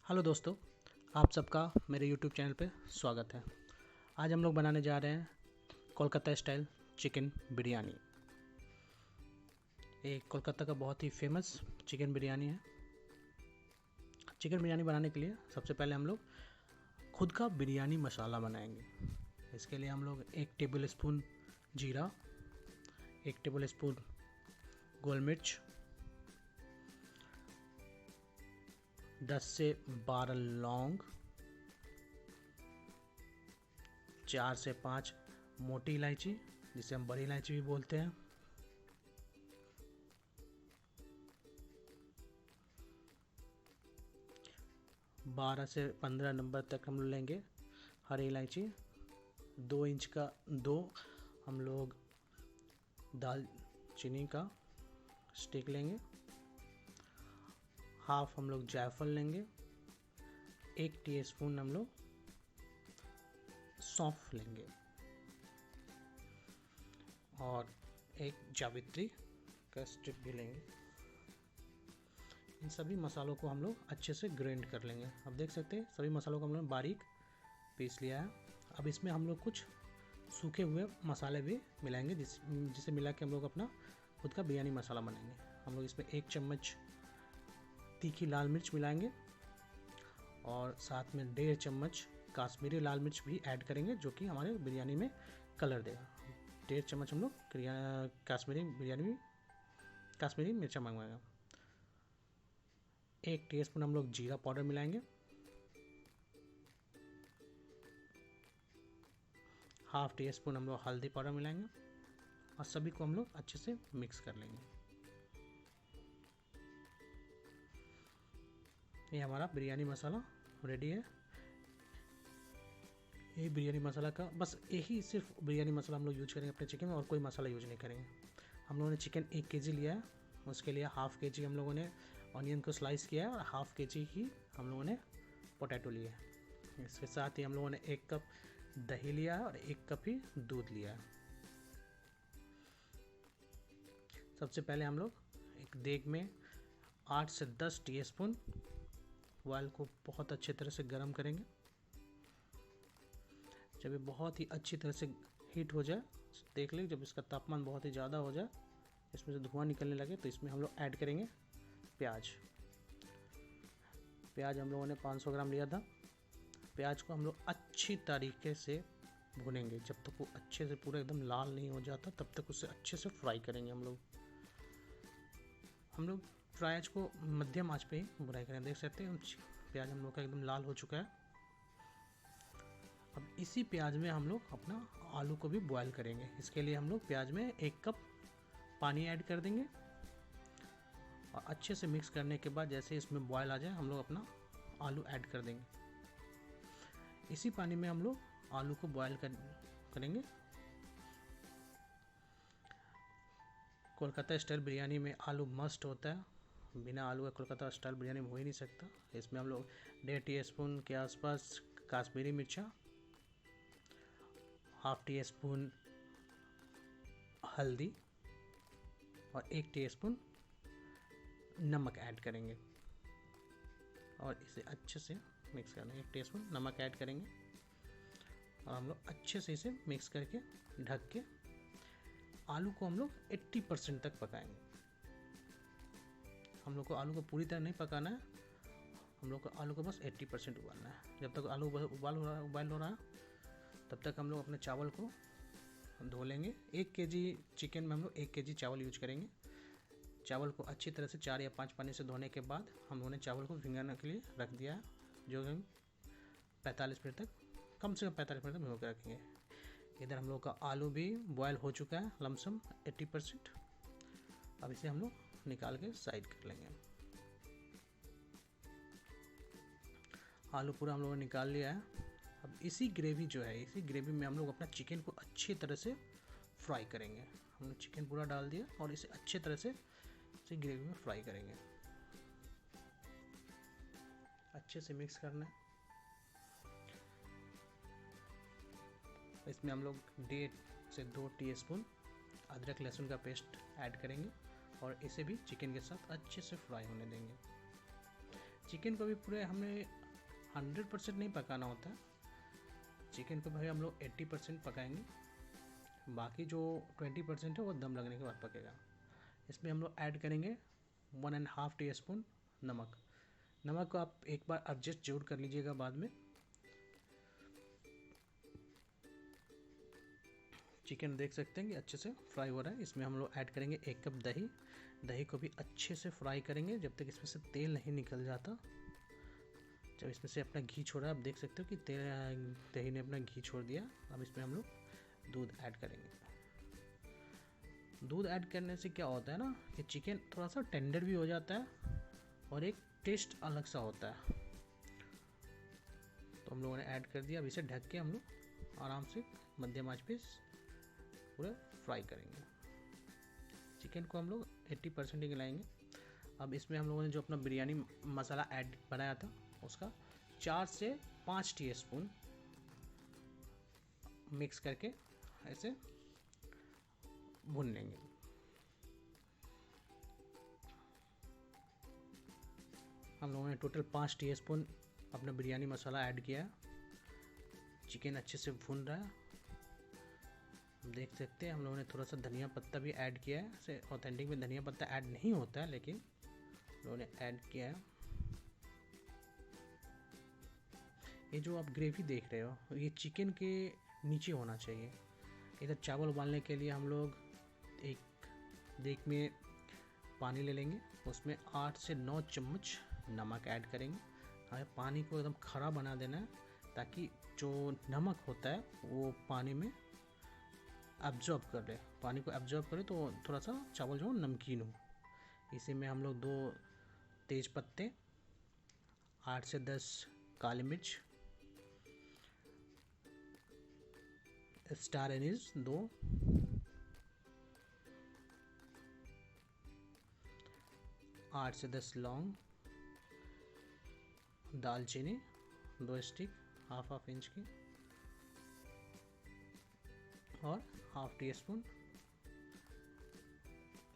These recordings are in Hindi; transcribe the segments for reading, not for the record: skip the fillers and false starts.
हेलो दोस्तों, आप सबका मेरे यूट्यूब चैनल पे स्वागत है। आज हम लोग बनाने जा रहे हैं कोलकाता स्टाइल चिकन बिरयानी। एक कोलकाता का बहुत ही फेमस चिकन बिरयानी है। चिकन बिरयानी बनाने के लिए सबसे पहले हम लोग खुद का बिरयानी मसाला बनाएंगे। इसके लिए हम लोग 1 टेबल स्पून जीरा, 1 टेबल स्पून गोल मिर्च, 10 से 12 लौंग, 4 से 5 मोटी इलायची जिसे हम बड़ी इलायची भी बोलते हैं, बारह से 15 नंबर तक हम लेंगे हरी इलायची, 2 इंच का 2 हम लोग दालचीनी का स्टिक लेंगे, हाफ हम लोग जायफल लेंगे, 1 टीस्पून हम लोग सौंफ लेंगे और 1 जावित्री का स्टिक भी लेंगे। इन सभी मसालों को हम लोग अच्छे से ग्राइंड कर लेंगे। अब देख सकते हैं सभी मसालों को हम लोग बारीक पीस लिया है। अब इसमें हम लोग कुछ सूखे हुए मसाले भी मिलाएंगे जिसे मिला के हम लोग अपना खुद का बिरयानी मसाला बनाएंगे। हम लोग इसमें 1 चम्मच तीखी लाल मिर्च मिलाएंगे और साथ में 1.5 चम्मच काश्मीरी लाल मिर्च भी ऐड करेंगे जो कि हमारे बिरयानी में कलर देगा। 1.5 चम्मच हम लोग काश्मीरी मिर्चा मंगवाएंगे। 1 टीस्पून हम लोग जीरा पाउडर मिलाएंगे, हाफ टीस्पून हम लोग हल्दी पाउडर मिलाएंगे और सभी को हम लोग अच्छे से मिक्स कर लेंगे। ये हमारा बिरयानी मसाला रेडी है। ये बिरयानी मसाला का बस यही सिर्फ बिरयानी मसाला हम लोग यूज करेंगे अपने चिकन में, और कोई मसाला यूज नहीं करेंगे। हम लोगों ने चिकन 1 केजी लिया है, उसके लिए हाफ केजी हम लोगों ने ऑनियन को स्लाइस किया है और हाफ केजी ही हम लोगों ने पोटैटो लिया है। इसके साथ ही हम लोगों ने 1 कप दही लिया है और 1 कप ही दूध लिया है। सबसे पहले हम लोग एक देग में 8 से 10 टीस्पून ऑयल को बहुत अच्छे तरह से गर्म करेंगे। जब ये बहुत ही अच्छी तरह से हीट हो जाए, देख लें जब इसका तापमान बहुत ही ज़्यादा हो जाए, इसमें से धुआं निकलने लगे, तो इसमें हम लोग ऐड करेंगे प्याज। प्याज हम लोगों ने 500 ग्राम लिया था। प्याज को हम लोग अच्छी तरीके से भुनेंगे जब तक वो अच्छे से पूरा एकदम लाल नहीं हो जाता, तब तक उसे अच्छे से फ्राई करेंगे। हम लोग प्याज को मध्यम आंच पे ही भुनाई करें। देख सकते हैं प्याज हम लोग का एकदम लाल हो चुका है। अब इसी प्याज में हम लोग अपना आलू को भी बॉयल करेंगे। इसके लिए हम लोग प्याज में 1 कप पानी ऐड कर देंगे और अच्छे से मिक्स करने के बाद जैसे इसमें बॉयल आ जाए हम लोग अपना आलू ऐड कर देंगे। इसी पानी में हम लोग आलू को बॉयल करेंगे। कोलकाता स्टाइल बिरयानी में आलू मस्ट होता है, बिना आलू का कोलकाता स्टाइल बिरयानी हो ही नहीं सकता। इसमें हम लोग 1.5 टीस्पून के आसपास काश्मीरी मिर्चा, हाफ टीस्पून हल्दी और 1 टीस्पून नमक ऐड करेंगे और इसे अच्छे से मिक्स करना है। 1 टीस्पून नमक ऐड करेंगे और हम लोग अच्छे से इसे मिक्स करके ढक के आलू को हम लोग 80% तक पकाएंगे। हम लोग को आलू को पूरी तरह नहीं पकाना है, हम लोग को आलू को बस 80% उबालना है। जब तक आलू उबाल हो रहा है तब तक हम लोग अपने चावल को धो लेंगे। 1 केजी चिकन में हम लोग 1 केजी चावल यूज करेंगे। चावल को अच्छी तरह से 4 या 5 पानी से धोने के बाद हम लोगों ने चावल को भिंगाने के लिए रख दिया है, जो हम 45 मिनट तक, कम से कम 45 मिनट तक भिगो के रखेंगे। इधर हम लोग का आलू भी बॉयल हो चुका है लमसम 80%। अब इसे हम लोग निकाल के साइड कर लेंगे। आलू पूरा हम लोगों ने निकाल लिया है। अब इसी ग्रेवी में हम लोग अपना चिकन को अच्छी तरह से फ्राई करेंगे। हमने चिकन पूरा डाल दिया और इसे अच्छे तरह से इसे ग्रेवी में फ्राई करेंगे। अच्छे से मिक्स करना है। इसमें हम लोग 1.5 से 2 टीस्पून अदरक लहसुन का पेस्ट ऐड करेंगे और इसे भी चिकन के साथ अच्छे से फ्राई होने देंगे। चिकन को भी पूरे हमें 100% नहीं पकाना होता है। चिकन को भाई हम लोग 80% पकाएंगे, बाकी जो 20% है वो दम लगने के बाद पकेगा। इसमें हम लोग ऐड करेंगे 1.5 टीस्पून नमक। नमक को आप एक बार एडजस्ट जरूर कर लीजिएगा बाद में। चिकन देख सकते हैं कि अच्छे से फ्राई हो रहा है। इसमें हम लोग ऐड करेंगे 1 कप दही। दही को भी अच्छे से फ्राई करेंगे जब तक इसमें से तेल नहीं निकल जाता। जब इसमें से अपना घी छोड़ा, आप देख सकते हो कि दही ने अपना घी छोड़ दिया। अब इसमें हम लोग दूध ऐड करेंगे। दूध ऐड करने से क्या होता है ना कि चिकन थोड़ा सा टेंडर भी हो जाता है और एक टेस्ट अलग सा होता है। तो हम लोगों ने ऐड कर दिया। अब इसे ढक के हम लोग आराम से मध्यम आंच पे पूरा फ्राई करेंगे। चिकन को हम लोग 80% ही गलाएंगे। अब इसमें हम लोगों ने जो अपना बिरयानी मसाला ऐड बनाया था उसका 4 से 5 टीस्पून मिक्स करके ऐसे भून लेंगे। हम लोगों ने टोटल 5 टीस्पून अपना बिरयानी मसाला ऐड किया है। चिकन अच्छे से भून रहा है, देख सकते हैं। हम लोगों ने थोड़ा सा धनिया पत्ता भी ऐड किया है। ऐसे ऑथेंटिक में धनिया पत्ता ऐड नहीं होता है, लेकिन हम लोगों ने ऐड किया है। ये जो आप ग्रेवी देख रहे हो ये चिकन के नीचे होना चाहिए। इधर चावल उबालने के लिए हम लोग एक देग में पानी ले लेंगे, उसमें 8 से 9 चम्मच नमक ऐड करेंगे। हमें पानी को एकदम खड़ा बना देना है ताकि जो नमक होता है वो पानी में एब्जॉर्ब कर ले। पानी को एब्जॉर्ब करे तो थोड़ा सा चावल जो नमकीन हो। इसी में हम लोग 2 तेज पत्ते, 8 से 10 काली मिर्च, स्टार एनीज 2, 8 से 10 लौंग, दालचीनी 2 स्टिक हाफ इंच की, और हाफ टी स्पून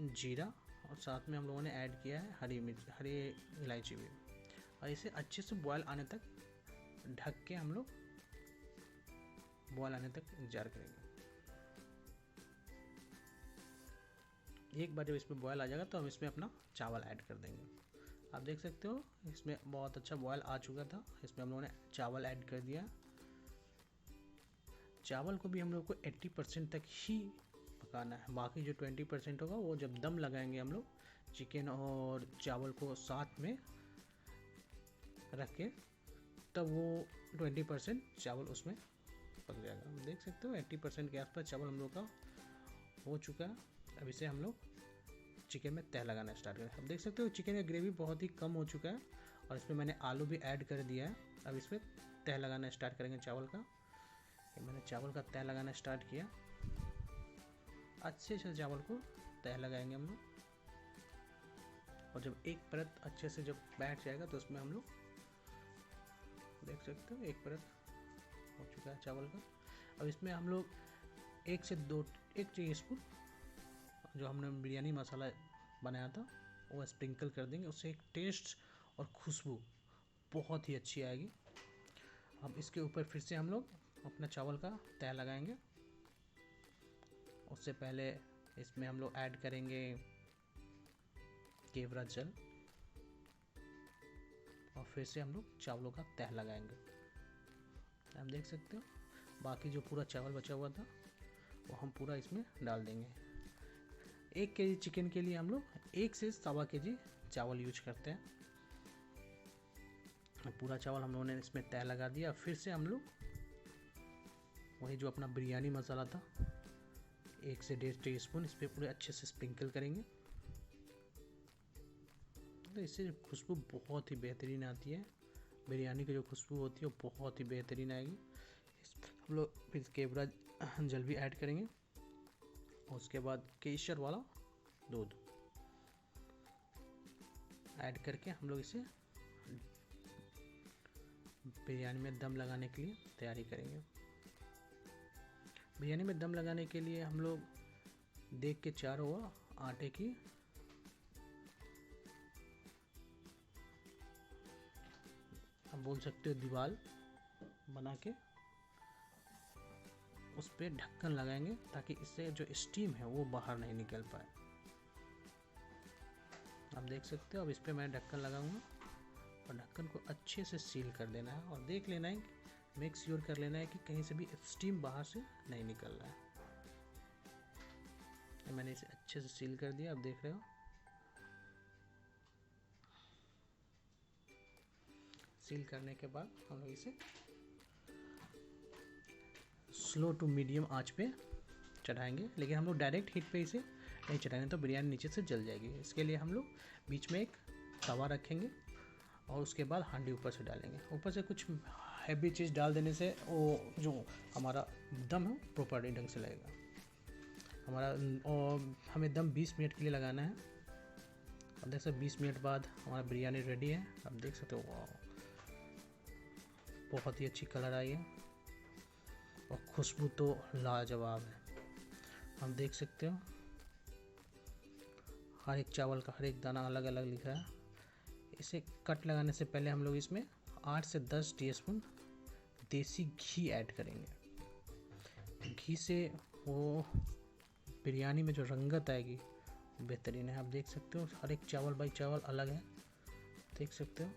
जीरा, और साथ में हम लोगों ने ऐड किया है हरी इलायची भी। और इसे अच्छे से बॉयल आने तक ढक के हम लोग बॉयल आने तक इंतजार करेंगे। एक बार जब इसमें बॉयल आ जाएगा तो हम इसमें अपना चावल ऐड कर देंगे। आप देख सकते हो इसमें बहुत अच्छा बॉयल आ चुका था। इसमें हम लोगों ने चावल ऐड कर दिया। चावल को भी हम लोग को 80% तक ही पकाना है। बाकी जो 20% होगा वो जब दम लगाएंगे हम लोग चिकन और चावल को साथ में रख के, तब वो 20% चावल उसमें पक जाएगा। हम देख सकते हो 80% के आसपास चावल हम लोग का हो चुका है। अब इसे हम लोग चिकन में तह लगाना स्टार्ट करें। अब देख सकते हो चिकन का ग्रेवी बहुत ही कम हो चुका है और इसमें मैंने आलू भी ऐड कर दिया है। अब इसमें तह लगाना स्टार्ट करेंगे चावल का। मैंने चावल का तह लगाना स्टार्ट किया। अच्छे से चावल को तह लगाएंगे हम लोग, और जब एक परत अच्छे से जब बैठ जाएगा तो उसमें हम लोग देख सकते हो 1 परत हो चुका है चावल का। अब इसमें हम लोग 1 से 2 टीस्पून जो हमने बिरयानी मसाला बनाया था वो स्प्रिंकल कर देंगे। उससे एक टेस्ट और खुशबू बहुत ही अच्छी आएगी। अब इसके ऊपर फिर से हम लोग अपना चावल का तह लगाएंगे। उससे पहले इसमें हम लोग ऐड करेंगे केवड़ा जल, और फिर से हम लोग चावलों का तह लगाएंगे। आप देख सकते हो बाकी जो पूरा चावल बचा हुआ था वो हम पूरा इसमें डाल देंगे। 1 केजी चिकन के लिए हम लोग 1 से 1.25 केजी चावल यूज करते हैं। पूरा चावल हम लोगों ने इसमें तह लगा दिया। फिर से हम लोग वही जो अपना बिरयानी मसाला था 1 से 1.5 टीस्पून इस पर पूरे अच्छे से स्प्रिंकल करेंगे। तो इससे खुशबू बहुत ही बेहतरीन आती है। बिरयानी की जो खुशबू होती है वो बहुत ही बेहतरीन आएगी। हम लोग फिर केवड़ा जल भी ऐड करेंगे, उसके बाद केसर वाला दूध ऐड करके हम लोग इसे बिरयानी में दम लगाने के लिए तैयारी करेंगे। बिरयानी में दम लगाने के लिए हम लोग देग के चारों ओर आटे की बोल सकते हो दीवार बना के उस पर ढक्कन लगाएंगे ताकि इससे जो स्टीम है वो बाहर नहीं निकल पाए। आप देख सकते हो। अब इस पर मैं ढक्कन लगाऊंगा और ढक्कन को अच्छे से सील कर देना है और देख लेना है, मेक श्योर कर लेना है कि कहीं से भी स्टीम बाहर से नहीं निकल रहा है। मैंने इसे अच्छे से सील कर दिया। अब देख रहे हो सील करने के बाद हम लोग इसे स्लो टू मीडियम आंच पे चढ़ाएंगे, लेकिन हम लोग डायरेक्ट हीट पे इसे नहीं चढ़ाएंगे तो बिरयानी नीचे से जल जाएगी। इसके लिए हम लोग बीच में एक तवा रखेंगे और उसके बाद हांडी ऊपर से डालेंगे। ऊपर से कुछ हैवी चीज़ डाल देने से वो जो हमारा दम है प्रॉपर ढंग से लगेगा हमारा। और हमें दम 20 मिनट के लिए लगाना है। अब देख सकते 20 मिनट बाद हमारा बिरयानी रेडी है। आप देख सकते हो वाह, बहुत ही अच्छी कलर आई है और खुशबू तो लाजवाब है। हम देख सकते हो हर एक चावल का हर एक दाना अलग अलग लिखा है। इसे कट लगाने से पहले हम लोग इसमें 8 से 10 टीस्पून देसी घी ऐड करेंगे। घी से वो बिरयानी में जो रंगत आएगी बेहतरीन है। आप देख सकते हो हर एक चावल बाई चावल अलग है, देख सकते हो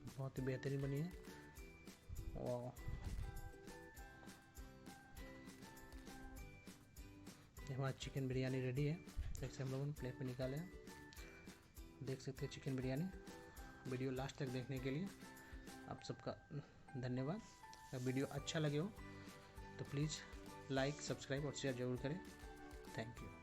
बहुत ही बेहतरीन बनी है। वाह, हमारा चिकन बिरयानी रेडी है। जैसे हम लोगों ने प्लेट में निकाले हैं, देख सकते हैं चिकन बिरयानी। वीडियो लास्ट तक देखने के लिए आप सबका धन्यवाद। अगर वीडियो अच्छा लगे हो तो प्लीज़ लाइक, सब्सक्राइब और शेयर ज़रूर करें। Thank you.